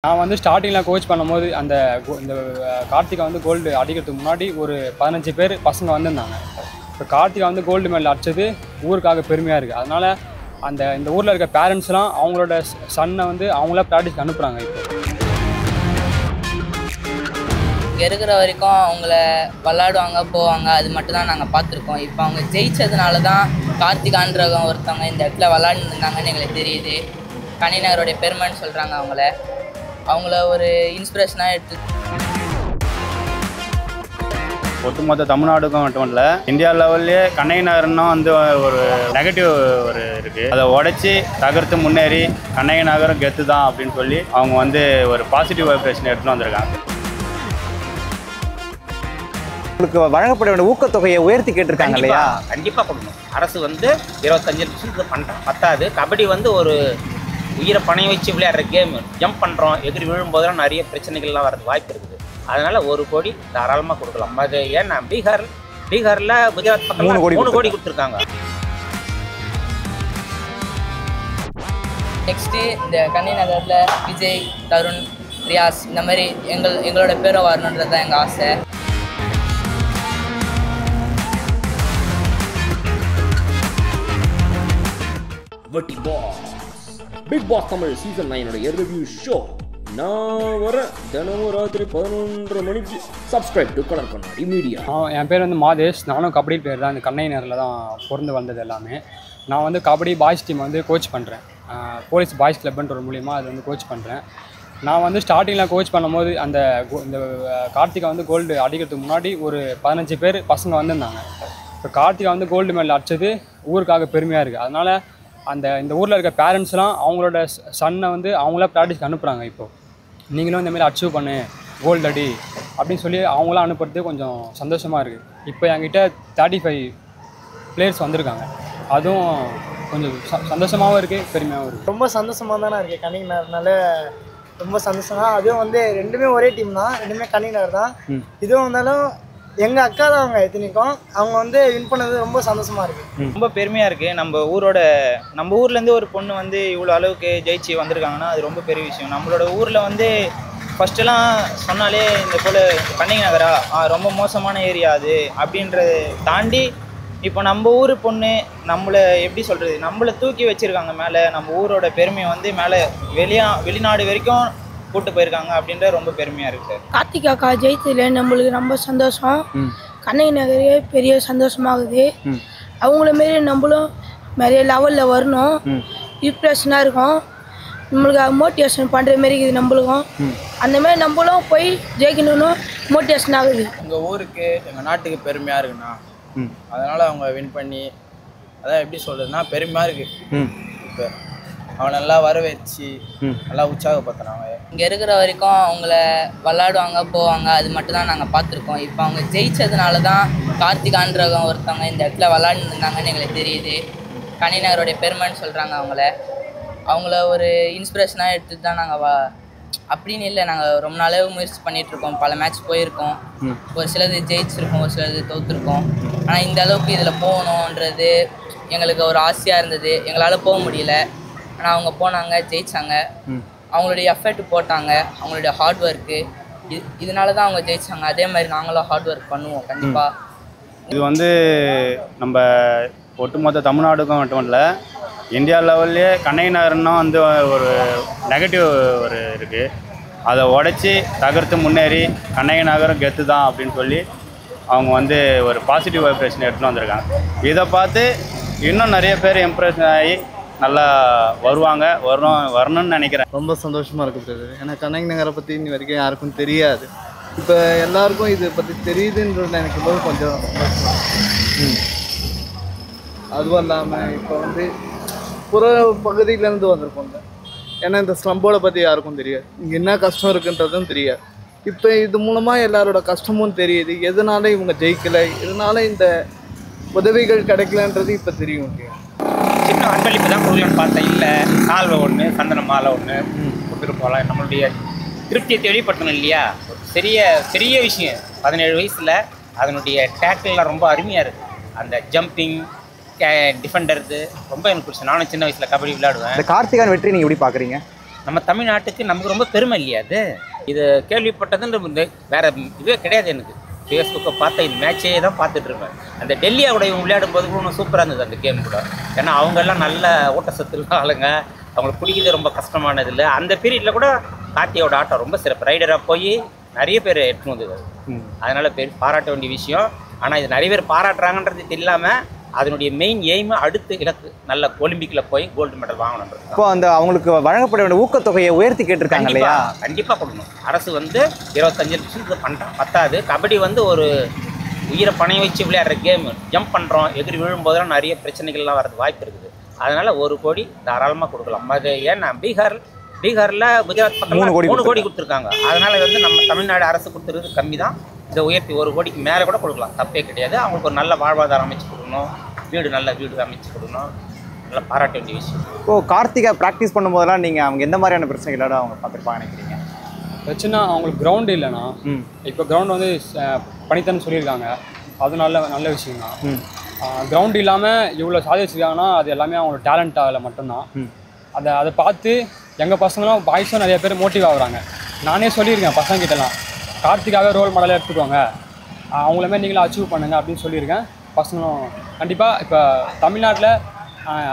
நான் வந்து ஸ்டார்டிங்கில் கோச் பண்ணும்போது இந்த கார்த்திகா வந்து கோல்டு அடிக்கிறதுக்கு முன்னாடி ஒரு 15 பேர் பசங்க வந்திருந்தாங்க. இப்போ கார்த்திகா வந்து கோல்டு மெடல் அடித்தது ஊருக்காக பெருமையாக இருக்குது. அதனால் இந்த ஊரில் இருக்க பேரண்ட்ஸ்லாம் அவங்களோட சன்னை வந்து அவங்கள ப்ராக்டிஸ்க்கு அனுப்புகிறாங்க. இங்கே இருக்கிற வரைக்கும் அவங்கள விளாடுவாங்க போவாங்க, அது மட்டும் தான் நாங்கள் பார்த்துருக்கோம். இப்போ அவங்க ஜெயிச்சதுனால தான் கார்த்திகான்றவங்க ஒருத்தவங்க இந்த இடத்துல விளாண்டுன்னு இருந்தாங்கன்னு எங்களுக்கு தெரியுது. கணிநகருடைய பெருமைன்னு சொல்கிறாங்க. அவங்கள ஒரு இன்ஸ்பிரேஷனாக எடுத்து ஒட்டுமொத்த தமிழ்நாடுக்கும் மட்டும் இல்லை, இந்தியா லெவல்லே கண்ணைநகர்னா வந்து ஒரு நெகட்டிவ் இருக்குது. அதை உடைச்சி தகர்த்து முன்னேறி கண்ணைநகரம் கெத்து தான் அப்படின்னு சொல்லி அவங்க வந்து ஒரு பாசிட்டிவ் வைப்ரேஷன் எடுத்துகிட்டு வந்திருக்காங்க. உங்களுக்கு வழங்கப்பட வேண்டிய ஊக்கத்தொகையை உயர்த்தி கேட்டிருக்காங்க இல்லையா? கண்டிப்பாக கொடுக்கணும். அரசு வந்து 25% பண்ணுறோம், பத்தாது. கபடி வந்து ஒரு உயிரை பணைய வச்சு விளையாடுற கேம். ஜம்ப் பண்ணுறோம், எதிரி விழும்போதெல்லாம் நிறைய பிரச்சனைகள்லாம் வரது வாய்ப்பு இருக்குது. அதனால் 1 கோடி தாராளமாக கொடுக்கலாம். அது ஏன்னா பீகாரில் குஜராத் பக்கம் 3 கோடி கொடுத்துருக்காங்க. நெக்ஸ்ட்டு இந்த கன்னிநகரில் விஜய், தருண், ரியாஸ் இந்த மாதிரி எங்களோட பேரை வரணுன்றது தான் எங்கள் ஆசை. Bigg Boss Tamil season 9 review show நான் வர தினமும் ராத்திரி 11:30 மணிக்கு. Subscribe to Colour Kannadi Media. என் பேர் வந்து மாதேஷ். நானும் கபடி பேர் தான். இந்த கண்ணைநகரில் தான் பிறந்து வந்தது எல்லாமே. நான் வந்து கபடி பாய்ஸ் டீம் வந்து கோச் பண்ணுறேன். போலீஸ் பாய்ஸ் கிளப்ன்ற ஒரு மூலிமா அது வந்து கோச் பண்ணுறேன். நான் வந்து ஸ்டார்டிங்கில் கோச் பண்ணும்போது இந்த கார்த்திகா வந்து கோல்டு அடிக்கிறதுக்கு முன்னாடி ஒரு 15 பேர் பசங்க வந்திருந்தாங்க. இப்போ கார்த்திகா வந்து கோல்டு மெடல் அடித்தது ஊருக்காக பெருமையாக இருக்குது. அதனால் இந்த ஊரில் இருக்க பேரண்ட்ஸ்லாம் அவங்களோட சன்னை வந்து அவங்கள ப்ராக்டிஸ்க்கு அனுப்புகிறாங்க. இப்போது நீங்களும் இந்தமாரி அச்சீவ் பண்ணு, கோல்டு அடி அப்படின்னு சொல்லி அவங்களாம் அனுப்புறது கொஞ்சம் சந்தோஷமாக இருக்குது. இப்போ என்கிட்ட 35 பிளேயர்ஸ் வந்திருக்காங்க. அதுவும் கொஞ்சம் சந்தோஷமாகவும் இருக்குது, பெருமையாகவும் இருக்குது. ரொம்ப சந்தோஷமாக தானே இருக்குது. கன்னிநகர்னால ரொம்ப சந்தோஷம் தான். அதுவும் வந்து ரெண்டுமே ஒரே டீம் தான், ரெண்டுமே கன்னிநகர் தான். இதுவும் வந்தாலும் எங்கள் அக்கா தான் அவங்க எத்தனைக்கும். அவங்க வந்து வின் பண்ணது ரொம்ப சந்தோஷமாக இருக்குது, ரொம்ப பெருமையாக இருக்குது. நம்ம ஊர்லேருந்து ஒரு பொண்ணு வந்து இவ்வளோ அளவுக்கு ஜெயிச்சு வந்திருக்காங்கன்னா அது ரொம்ப பெரிய விஷயம். நம்மளோட ஊரில் வந்து ஃபஸ்ட்டெல்லாம் சொன்னாலே இந்த போல் கன்னிநகரா ரொம்ப மோசமான ஏரியா அது அப்படின்றத தாண்டி இப்போ நம்ம ஊர் பொண்ணு நம்மளை எப்படி சொல்கிறது, நம்மளை தூக்கி வச்சுருக்காங்க மேலே. நம்ம ஊரோட பெருமையை வந்து மேலே வெளிநாடு வரைக்கும் கூட்டு போயிருக்காங்க அப்படின்ற ரொம்ப பெருமையாக இருக்குது. கார்த்திகா அக்கா ஜெயித்ததில் நம்மளுக்கு ரொம்ப சந்தோஷம். கண்ணைநகரே பெரிய சந்தோஷமாகுது. அவங்கள மாரி நம்மளும் நிறைய லெவலில் வரணும், இம்ப்ரெஷனாக இருக்கும். நம்மளுக்கு மோட்டிவேஷன் பண்ணுற மாரி இருக்குது நம்மளுக்கும். அந்தமாரி நம்மளும் போய் ஜெயிக்கணும்னு மோட்டிவேஷன் ஆகுது. எங்கள் ஊருக்கு எங்கள் நாட்டுக்கு பெருமையாக இருக்குண்ணா. அதனால் அவங்க வின் பண்ணி அதான் எப்படி சொல்கிறதுனா பெருமையாக இருக்குது. இப்போ அவன் நல்லா வரவேற்று நல்லா உற்சாகப்படுத்துறாங்க. இங்கே இருக்கிற வரைக்கும் அவங்கள விளாடுவாங்க போவாங்க, அது மட்டும் தான் நாங்கள் பார்த்துருக்கோம். இப்போ அவங்க ஜெயிச்சதுனால தான் கார்த்திகான்றவங்க ஒருத்தவங்க இந்த இடத்துல விளாண்டுன்னு இருந்தாங்கன்னு எங்களுக்கு தெரியுது. கணிநகருடைய பெருமைன்னு சொல்கிறாங்க. அவங்கள ஒரு இன்ஸ்பிரேஷனாக எடுத்துகிட்டு தான் நாங்கள் அப்படின்னு இல்லை, நாங்கள் ரொம்ப நாளாக முயற்சி பண்ணிகிட்ருக்கோம். பல மேட்ச் போயிருக்கோம், ஒரு சிலது ஜெயிச்சிருக்கோம், ஒரு சிலது தோற்றுருக்கோம். ஆனால் இந்த அளவுக்கு இதில் போகணுன்றது எங்களுக்கு ஒரு ஆசையாக இருந்தது. எங்களால் போக முடியல. ஆனால் அவங்க போனாங்க, ஜெயித்தாங்க. அவங்களுடைய எஃபர்ட் போட்டாங்க, அவங்களுடைய ஹார்ட் ஒர்க்கு, இதனால தான் அவங்க ஜெயித்தாங்க. அதே மாதிரி நாங்களும் ஹார்ட் ஒர்க் பண்ணுவோம் கண்டிப்பாக. இது வந்து நம்ம ஒட்டுமொத்த தமிழ்நாடுக்கும் மட்டும் இல்லை, இந்தியா லெவல்லே கண்ணைநகர்னா வந்து ஒரு நெகட்டிவ் இருக்குது. அதை உடைச்சி தகர்த்து முன்னேறி கண்ணைநகரம் கெத்து தான் அப்படின்னு சொல்லி அவங்க வந்து ஒரு பாசிட்டிவ் வைப்ரேஷன் எடுத்துகிட்டு வந்திருக்காங்க. இதை பார்த்து இன்னும் நிறைய பேர் இம்ப்ரெஷன் ஆகி நல்லா வரணும்னு நினைக்கிறேன். ரொம்ப சந்தோஷமாக இருக்குது. ஏன்னா கண்ணைநகரை பற்றி இன்னி வரைக்கும் யாருக்கும் தெரியாது. இப்போ எல்லாருக்கும் இதை பற்றி தெரியுதுன்றது நினைக்கும் போது கொஞ்சம் சந்தோஷம். அதுவும் இல்லாமல் இப்போ வந்து புற பகுதியிலேருந்து வந்திருக்கோங்க. ஏன்னா இந்த ஸ்லம்போட பற்றி யாருக்கும் தெரியாது, இங்கே என்ன கஷ்டம் இருக்குன்றதும் தெரியாது. இப்போ இது மூலமாக எல்லாரோட கஷ்டமும் தெரியுது. எதனால இவங்க ஜெயிக்கலை, எதனால இந்த உதவிகள் கிடைக்கலன்றது இப்போ தெரியும். சின்ன அன்பளிப்பு தான் கொடுக்கலான்னு பார்த்தேன். இல்லை, சால்வை ஒன்று, சந்தன மாலை ஒன்று கொடுத்துட்டு போகலாம். நம்மளுடைய திருப்தியை வெளிப்படுத்தணும் இல்லையா? பெரிய விஷயம். 17 வயசில் அதனுடைய டேக்கிள்லாம் ரொம்ப அருமையாக இருக்குது. அந்த ஜம்பிங், டிஃபெண்டர்து ரொம்ப எனக்கு பிடிச்சது. நானும் சின்ன வயசில் கபடி விளையாடுவேன். இந்த கார்த்திகான் வெற்றி நீங்கள் எப்படி பார்க்குறீங்க? நம்ம தமிழ்நாட்டுக்கு நமக்கு ரொம்ப பெருமை இல்லையா அது. இது கேள்விப்பட்டதுன்னு வேற இதுவே கிடையாது எனக்கு. ஃபேஸ்புக்கை பார்த்த இந்த மேட்சே தான் பார்த்துட்டு இருப்பேன். அந்த டெல்லியோட இவங்க விளையாடும் போது கூட சூப்பராக இருந்தது அந்த கேம் கூட. ஏன்னா அவங்கெல்லாம் நல்ல ஊட்டச்சத்துள்ள ஆளுங்க, அவங்களுக்கு பிடிக்கிறது ரொம்ப கஷ்டமானது இல்லை. அந்த பீரியடில் கூட கார்த்தியோட ஆட்டம் ரொம்ப சிறப்பு. ரைடராக போய் நிறைய பேர் எடுத்துன்னு வந்தது. அதனால் பாராட்ட வேண்டிய விஷயம். ஆனால் இது நிறைய பேர் பாராட்டுறாங்கன்றது இல்லாமல் அதனுடைய மெயின் எய்மு அடுத்த இலக்கு நல்ல ஒலிம்பிக்கில் போய் கோல்டு மெடல் வாங்கணுன்றது. இப்போ அந்த அவங்களுக்கு வழங்கப்பட வேண்டிய ஊக்கத்தொகையை உயர்த்தி கேட்டிருக்காங்க இல்லையா? கண்டிப்பாக கொடுக்கணும். அரசு வந்து 25% பண்ணுறான், பத்தாது. கபடி வந்து ஒரு உயிரை பணைய வச்சு விளையாடுற கேம். ஜம்ப் பண்ணுறோம், எகிரி விழும்போதெல்லாம் நிறைய பிரச்சனைகள்லாம் வரது வாய்ப்பு இருக்குது. அதனால் 1 கோடி தாராளமாக கொடுக்கலாம். அது ஏன்னா பீகாரில் குஜராத் பக்கம் 3 கோடி கொடுத்துருக்காங்க. அதனால் வந்து நம்ம தமிழ்நாடு அரசு கொடுத்துருது கம்மி தான். இதை உயர்த்தி 1 கோடிக்கு மேலே கூட கொடுக்கலாம், தப்பே கிடையாது. அவங்களுக்கு ஒரு நல்ல வாழ்வாதாரம் அமைச்சு கொடுக்கணும், நல்ல வீடு அமைச்சு கொடுக்கணும். நல்லா பாராட்ட வேண்டிய விஷயம். இப்போது கார்த்திகா ப்ராக்டிஸ் பண்ணும்போதெல்லாம் நீங்கள் அவங்க எந்த மாதிரியான பிரச்சனைகளோட அவங்க பார்த்துருப்பாங்க நினைக்கிறீங்க? பிரச்சனை அவங்களுக்கு கிரவுண்டு இல்லைண்ணா. இப்போ கிரவுண்டு வந்து பணித்தன்னு சொல்லியிருக்காங்க, அது நல்ல விஷயம் தான். கிரவுண்டு இல்லாமல் இவ்வளோ சாதிச்சிருக்காங்கன்னா அது எல்லாமே அவங்களோட டேலண்ட்டால் மட்டும்தான். அதை பார்த்து எங்கள் பசங்களும் பாய்ஸும் நிறைய பேர் மோட்டிவ் ஆகுறாங்க. நானே சொல்லியிருக்கேன் பசங்கிட்டலாம், கார்த்திகாவே ரோல் மாடலாக எடுத்துக்கோங்க, அவங்களுமே நீங்களும் அச்சீவ் பண்ணுங்க அப்படின்னு சொல்லியிருக்கேன். பசங்களும் கண்டிப்பாக இப்போ தமிழ்நாட்டில்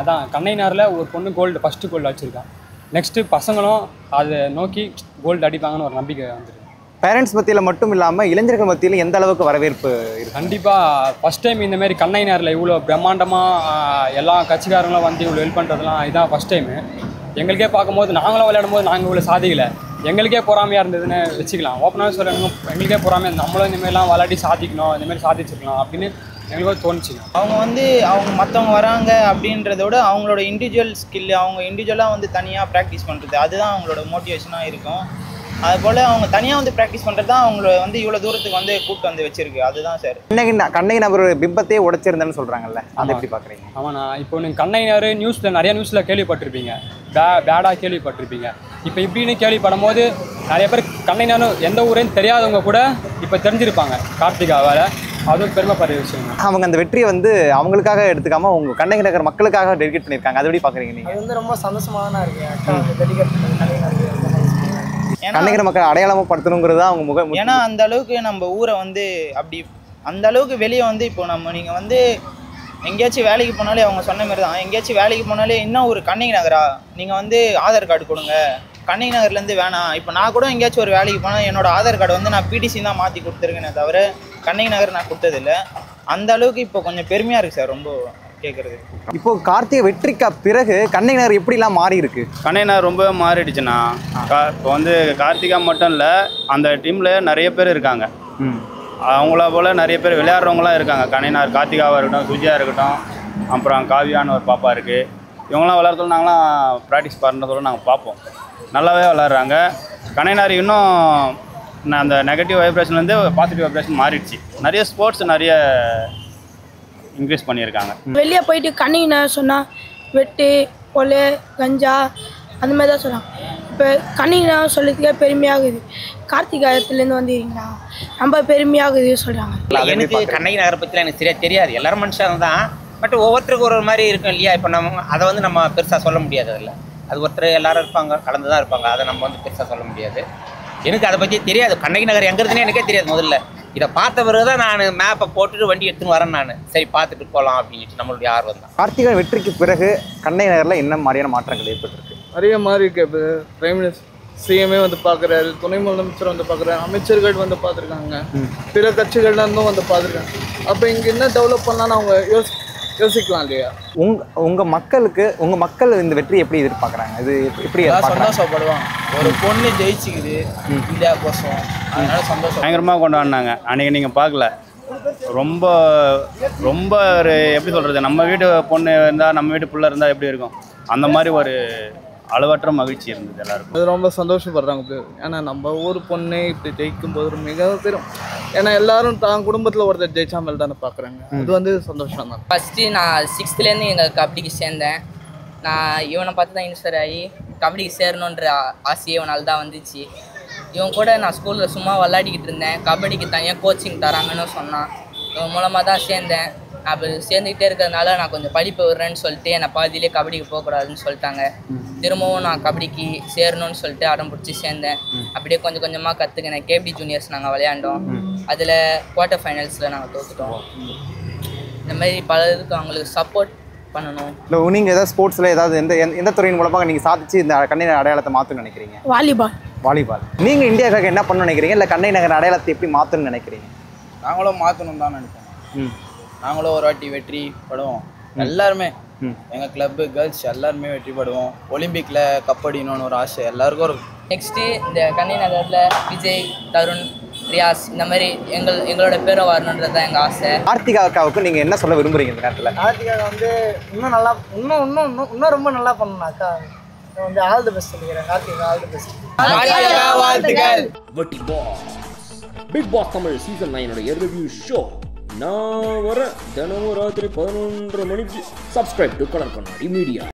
அதான் கண்ணைனாரில் ஒரு பொண்ணு ஃபஸ்ட்டு கோல்டு அடிச்சிருக்கான். நெக்ஸ்ட்டு பசங்களும் அதை நோக்கி கோல்டு அடிப்பாங்கன்னு ஒரு நம்பிக்கை வந்துருக்கு. பேரண்ட்ஸ் மத்தியில் மட்டும் இல்லாமல் இளைஞர்கள் மத்தியில் எந்த அளவுக்கு வரவேற்பு இருக்குது? கண்டிப்பாக ஃபஸ்ட் டைம் இந்தமாரி கண்ணைனாரில் இவ்வளோ பிரம்மாண்டமாக எல்லா கட்சிக்காரங்களும் வந்து இவ்வளோ ஹெல்ப் பண்ணுறதுலாம் இதுதான் ஃபஸ்ட் டைமு. எங்களுக்கே பார்க்கும்போது நாங்களும் விளையாடும் போது நாங்கள் இவ்வளோ சாதிக்கலை, எங்களுக்கே பொறாமையாக இருந்ததுன்னு வச்சுக்கலாம். ஓப்பனாக சொல்லணும், எங்களுக்கே பொறாமையாக நம்மளும் இந்தமாரிலாம் விளையாடி சாதிக்கணும், இந்தமாரி சாதிச்சிருக்கலாம் அப்படின்னு எங்களுக்கும் தோணுச்சுங்க. அவங்க வந்து மற்றவங்க வராங்க அப்படின்றத விட அவங்களோட இண்டிவிஜுவல் ஸ்கில், அவங்க இண்டிவிஜுவலாக வந்து தனியாக ப்ராக்டிஸ் பண்ணுறது அதுதான் அவங்களோட மோட்டிவேஷனாக இருக்கும். அதுபோல் அவங்க தனியாக வந்து ப்ராக்டிஸ் பண்ணுறது தான் அவங்கள வந்து இவ்வளோ தூரத்துக்கு வந்து கூப்பிட்டு வந்து வச்சிருக்கு. அதுதான் சார். கண்ணகி நபர் பிம்பத்தையே உடைச்சிருந்தேன்னு சொல்கிறாங்கல்ல, அதை எப்படி பார்க்குறீங்க? ஆமாண்ணா, இப்போ நீங்கள் கண்ணையினர் நிறைய நியூஸில் கேள்விப்பட்டிருப்பீங்க, பேடாக கேள்விப்பட்டிருப்பீங்க. இப்போ இப்படின்னு கேள்விப்படும் போது நிறைய பேர் கண்ணையினர் எந்த ஊரேன்னு தெரியாதவங்க கூட இப்போ தெரிஞ்சிருப்பாங்க கார்த்திகாவால். அதுவும் பெருமைப்படுற விஷயம். அவங்க அந்த வெற்றியை வந்து அவங்களுக்காக எடுத்துக்காம உங்க கண்ணகி நகர் மக்களுக்காக டெடிகேட் பண்ணியிருக்காங்க. அது எப்படி பார்க்குறீங்க நீங்கள்? அது வந்து ரொம்ப சந்தோஷமாக தான் இருக்குது. டெடிகேட் பண்ணி கண்ணகி மக்கள் அடையாளமாக படுத்தணுங்கிறது தான் அவங்க முகம். ஏன்னா அந்த அளவுக்கு நம்ம ஊரை வந்து அப்படி அந்த அளவுக்கு வெளியே வந்து இப்போ நீங்கள் வந்து எங்கேயாச்சும் வேலைக்கு போனாலே அவங்க சொன்ன மாதிரி தான், எங்கேயாச்சும் வேலைக்கு போனாலே இன்னும் ஒரு கண்ணகி நகரா நீங்கள் வந்து ஆதார் கார்டு கொடுங்க, கண்ணகி நகர்லேருந்து வேணாம். இப்போ நான் கூட எங்கேயாச்சும் ஒரு வேலைக்கு போனால் என்னோட ஆதார் கார்டு வந்து நான் பிடிசி தான் மாற்றி கொடுத்துருக்கேனே தவிர கண்ணகி நகர் நான் கொடுத்ததில்லை. அந்த அளவுக்கு இப்போ கொஞ்சம் பெருமையாக இருக்குது சார் ரொம்ப கேட்குறது. இப்போ கார்த்திகை வெற்றிக்கு பிறகு கண்ணகி நகர் எப்படிலாம் மாறி இருக்கு? கண்ணகி நகர் ரொம்ப மாறிடுச்சுண்ணா. இப்போ வந்து கார்த்திகா மட்டும் இல்லை, அந்த டீமில் நிறைய பேர் இருக்காங்க. அவங்கள போல் நிறைய பேர் விளையாடுறவங்களாம் இருக்காங்க. கண்ணகி நகர் கார்த்திகாவாக இருக்கட்டும், சுஜியா இருக்கட்டும், அப்புறம் காவியான்னு ஒரு பாப்பா இருக்குது. இவங்களாம் விளையாடுறதுல நாங்களாம் ப்ராக்டிஸ் பண்ணுறதோட நாங்கள் பார்ப்போம். நல்லாவே விளையாடுறாங்க. கண்ணகி நகர் இன்னும் அந்த நெகட்டிவ் வைப்ரேஷன்லேருந்து பாசிட்டிவ் வைப்ரேஷன் மாறிடுச்சு. நிறைய ஸ்போர்ட்ஸ் நிறைய இன்க்ரீஸ் பண்ணியிருக்காங்க. வெளியே போயிட்டு கண்ணகி நகர் சொன்னால் வெட்டு, கொலை, கஞ்சா அந்த மாதிரி தான் சொல்கிறாங்க. இப்போ கண்ணகி நகர் சொல்கிறதுக்கே பெருமையாகுது. கார்த்திகாயத்துலேருந்து வந்துடுறீங்களா, ரொம்ப பெருமையாகுது சொல்கிறாங்க. எனக்கு கண்ணகி நகரை பற்றிலாம் எனக்கு சரியாக தெரியாது. எல்லாரும் மனுஷங்க தான், பட் ஒவ்வொருத்தருக்கு ஒரு மாதிரி இருக்கும் இல்லையா. இப்போ அதை வந்து நம்ம பெருசாக சொல்ல முடியாது. அதில் அது ஒருத்தர் எல்லாரும் இருப்பாங்க, கலந்து தான் இருப்பாங்க. அதை நம்ம வந்து பெருசாக சொல்ல முடியாது. எனக்கு அதை பற்றி தெரியாது. கண்ணகி நகர் எங்கே இருக்குதுன்னு எனக்கே தெரியாது. முதல்ல இதை பார்த்த பிறகு தான் நான் மேப்பை போட்டுட்டு வண்டி எடுத்துன்னு வரேன். நான் சரி பார்த்துட்டு போகலாம் அப்படின்ட்டு நம்மளுடைய ஆர்வம் தான். கார்த்திகா வெற்றிக்கு பிறகு கண்ணகி நகரில் என்ன மாதிரியான மாற்றங்கள் ஏற்பட்டிருக்கு? நிறைய மாறி இருக்கு. இப்போ பிரைம் மினிஸ்டர் சிஎம்ஏ வந்து பார்க்குறாரு, துணை முதலமைச்சர் வந்து பார்க்குறாரு, அமைச்சர்கள் வந்து பார்த்துருக்காங்க, பிற கட்சிகள்லேருந்தும் வந்து பார்த்துருக்காங்க. அப்போ இங்கே என்ன டெவலப் பண்ணலான்னு அவங்க யோசிக்கலாம் இல்லையா? உங்கள் மக்கள் இந்த வெற்றி எப்படி எதிர்பார்க்குறாங்க? இது எப்படி சந்தோஷப்படுவாங்க? ஒரு பொண்ணு ஜெயிச்சுக்குது இந்தியா கோசம், அதனால சந்தோஷம் பயங்கரமாக கொண்டாடினாங்க. அன்றைக்கி நீங்கள் பார்க்கல, ரொம்ப ரொம்ப ஒரு எப்படி சொல்கிறது, நம்ம வீட்டு பொண்ணு இருந்தால் நம்ம வீட்டு பிள்ளை இருந்தால் எப்படி இருக்கும், அந்த மாதிரி ஒரு அளவற்ற மகிழ்ச்சி இருந்தது எல்லாருக்கும். அது ரொம்ப சந்தோஷப்படுறாங்க. ஏன்னா நம்ம ஊர் பொண்ணு இப்படி ஜெயிக்கும் போது மிக பெரும், ஏன்னா எல்லாரும் தான் குடும்பத்தில் ஒருத்தர் ஜெயிச்சா மேலே தானே பார்க்குறாங்க. அது வந்து சந்தோஷம் தான். ஃபஸ்ட்டு நான் 6th எங்கள் கபடிக்கு சேர்ந்தேன். நான் இவனை பார்த்து தான் இன்ஸ்பயர் ஆகி கபடிக்கு சேரணுன்ற ஆசையே இவனால் தான் வந்துச்சு. இவன் கூட நான் ஸ்கூலில் சும்மா விளையாடிக்கிட்டு இருந்தேன். கபடிக்கு தனியாக கோச்சிங் தராங்கன்னு சொன்னான். இவன் மூலமாக தான் சேர்ந்தேன். அப்போ சேர்ந்துக்கிட்டே இருக்கிறதுனால நான் கொஞ்சம் படிப்பு விடுறேன்னு சொல்லிட்டு என்னை பாதியிலே கபடிக்கு போகக்கூடாதுன்னு சொல்லிட்டாங்க. திரும்பவும் நான் கபடிக்கு சேரணும்னு சொல்லிட்டு அடம் பிடிச்சி சேர்ந்தேன். அப்படியே கொஞ்சம் கொஞ்சமாக கற்றுக்கினேன். கேபி ஜூனியர்ஸ் நாங்கள் விளையாண்டோம். அதில் குவார்ட்டர் ஃபைனல்ஸில் நாங்கள் தோற்றுட்டோம். இந்த மாதிரி பல இதுக்கு அவங்களுக்கு சப்போர்ட் பண்ணணும். இல்லை நீங்கள் ஏதாவது ஸ்போர்ட்ஸில் ஏதாவது எந்த துறையின் மூலமாக நீங்கள் சாதிச்சு இந்த கண்ணை நகர் அடையாளத்தை மாற்றணும்னு நினைக்கிறீங்க? வாலிபால். நீங்கள் இந்தியாவுக்காக என்ன பண்ணணும்னு நினைக்கிறீங்க? இல்லை கண்ணை நகர் அடையாளத்தை எப்படி மாற்றணும்னு நினைக்கிறீங்க? நாங்களும் மாற்றணும் தான் நினைப்போம். நாங்களும் ஒரு வாட்டி வெற்றி படுவோம். எல்லாருமே எங்கள் கிளப்பு கேர்ள்ஸ் எல்லாருமே வெற்றி படுவோம். ஒலிம்பிக்கில் கப் அடிக்கணும்னு ஒரு ஆசை எல்லாருக்கும் இருக்கும். நெக்ஸ்ட்டு இந்த கண்ணை நகரில் விஜய், தருண், ரியாஸ் இந்த மாதிரி எங்களோட பேரை வரணுன்றது தான் எங்கள் ஆசை. கார்த்திகா அக்காவுக்கு நீங்கள் என்ன சொல்ல விரும்புகிறீங்க இந்த நேரத்தில்? கார்த்திகா வந்து இன்னும் நல்லா இன்னும் ரொம்ப நல்லா பண்ணணும் அக்கா. வந்து ஆல் தி பெஸ்ட் சொல்லிக்கிறேன். Karthika all the best. வாழ்த்துக்கள். வெட்டி boss Bigg Boss Tamil season 9 review show நான் வர தினமும் ராத்திரி 11:30 மணிக்கு. Subscribe to Colour Kannadi media.